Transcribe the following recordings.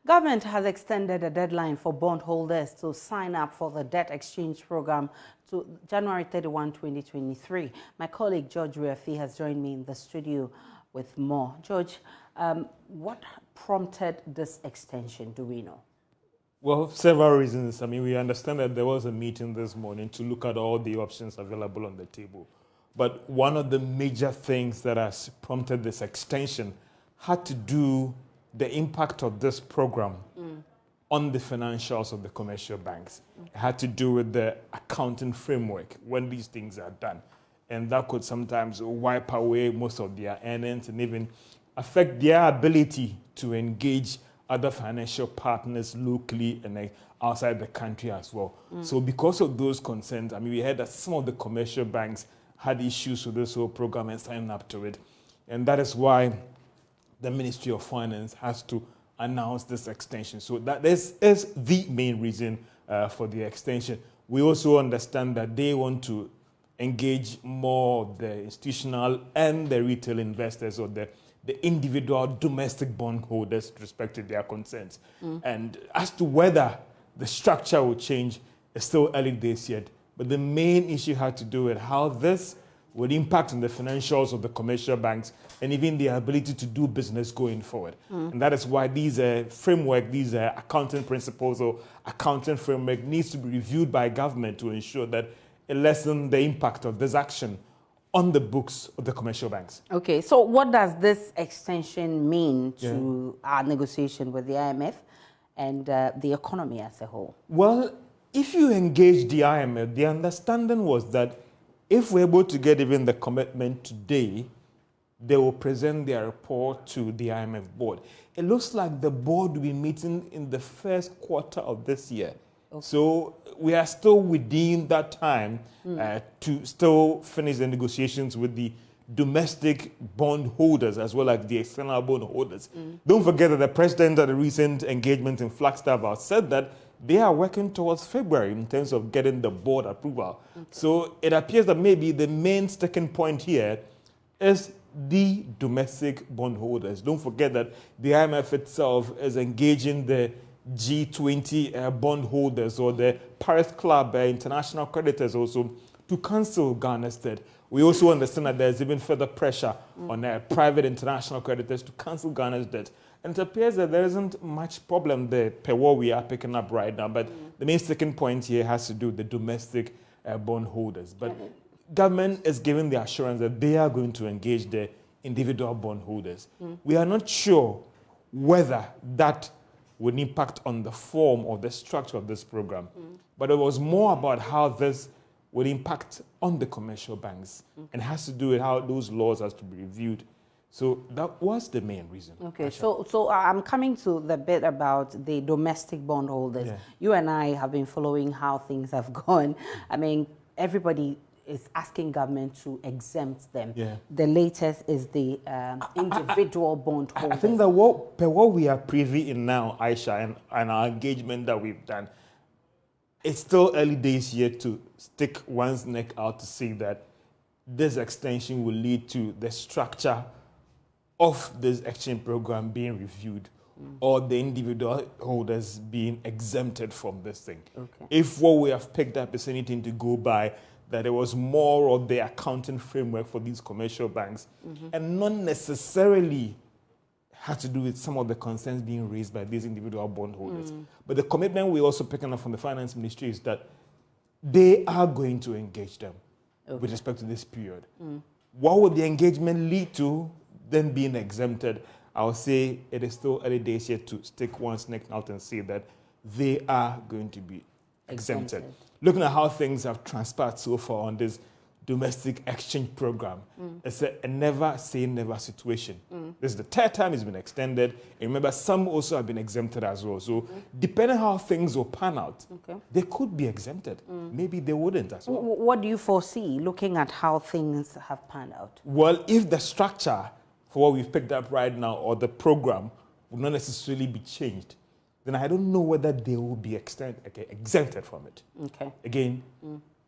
Government has extended the deadline for bondholders to sign up for the debt exchange program to January 31, 2023. My colleague George Riafi has joined me in the studio with more. George, what prompted this extension, do we know? Well, several reasons. I mean, we understand that there was a meeting this morning to look at all the options available on the table. But one of the major things that has prompted this extension had to do the impact of this program on the financials of the commercial banks. It had to do with the accounting framework when these things are done. And that could sometimes wipe away most of their earnings and even affect their ability to engage other financial partners locally and outside the country as well. So because of those concerns, I mean, we heard that some of the commercial banks had issues with this whole program and signing up to it. And that is why the Ministry of Finance has to announce this extension. So that is the main reason for the extension. We also understand that they want to engage more of the institutional and the retail investors or the individual domestic bondholders with respect to their concerns. And as to whether the structure will change, it's still early days yet. But the main issue had to do with how this would impact on the financials of the commercial banks and even their ability to do business going forward. And that is why these framework, these accounting principles or accounting framework needs to be reviewed by government to ensure that it lessens the impact of this action on the books of the commercial banks. Okay, so what does this extension mean to our negotiation with the IMF and the economy as a whole? Well, if you engage the IMF, the understanding was that if we're able to get even the commitment today, they will present their report to the IMF board. It looks like the board will be meeting in the first quarter of this year. Okay. So we are still within that time to still finish the negotiations with the domestic bond holders as well as the external bond holders. Don't forget that the president at the recent engagement in Flagstaff House said that they are working towards February in terms of getting the board approval. Okay. So it appears that maybe the main sticking point here is the domestic bondholders. Don't forget that the IMF itself is engaging the G20 bondholders or the Paris Club international creditors also to cancel Ghana's debt. We also understand that there's even further pressure on private international creditors to cancel Ghana's debt. And it appears that there isn't much problem there per what we are picking up right now. But the main sticking point here has to do with the domestic bondholders. But government is giving the assurance that they are going to engage the individual bondholders. We are not sure whether that would impact on the form or the structure of this program. But it was more about how this would impact on the commercial banks and has to do with how those laws has to be reviewed. So that was the main reason. Okay, so I'm coming to the bit about the domestic bondholders. Yeah. You and I have been following how things have gone. I mean, everybody is asking government to exempt them. Yeah. The latest is the individual bondholders. I think that what we are privy in now, Aisha, and our engagement that we've done, it's still early days here to stick one's neck out to see that this extension will lead to the structure of this exchange program being reviewed or the individual holders being exempted from this thing. Okay. If what we have picked up is anything to go by, that it was more of the accounting framework for these commercial banks and not necessarily had to do with some of the concerns being raised by these individual bondholders. But the commitment we're also picking up from the finance ministry is that they are going to engage them with respect to this period. What would the engagement lead to? Then being exempted, I would say it is still early days yet to stick one's neck out and say that they are going to be exempted. Looking at how things have transpired so far on this domestic exchange program, it's a never say never situation. This is the third time it's been extended. And remember, some also have been exempted as well. So depending on how things will pan out, they could be exempted. Maybe they wouldn't as well. What do you foresee looking at how things have panned out? Well, if the structure for what we've picked up right now or the program will not necessarily be changed, then I don't know whether they will be exempted from it. Okay. Again,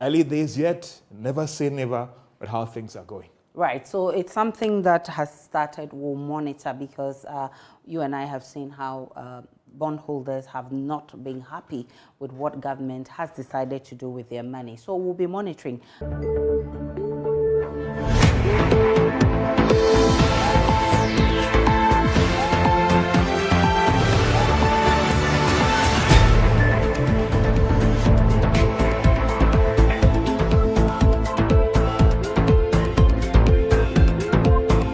early days yet, never say never, but how things are going. Right, so it's something that has started, we'll monitor because you and I have seen how bondholders have not been happy with what government has decided to do with their money. So we'll be monitoring.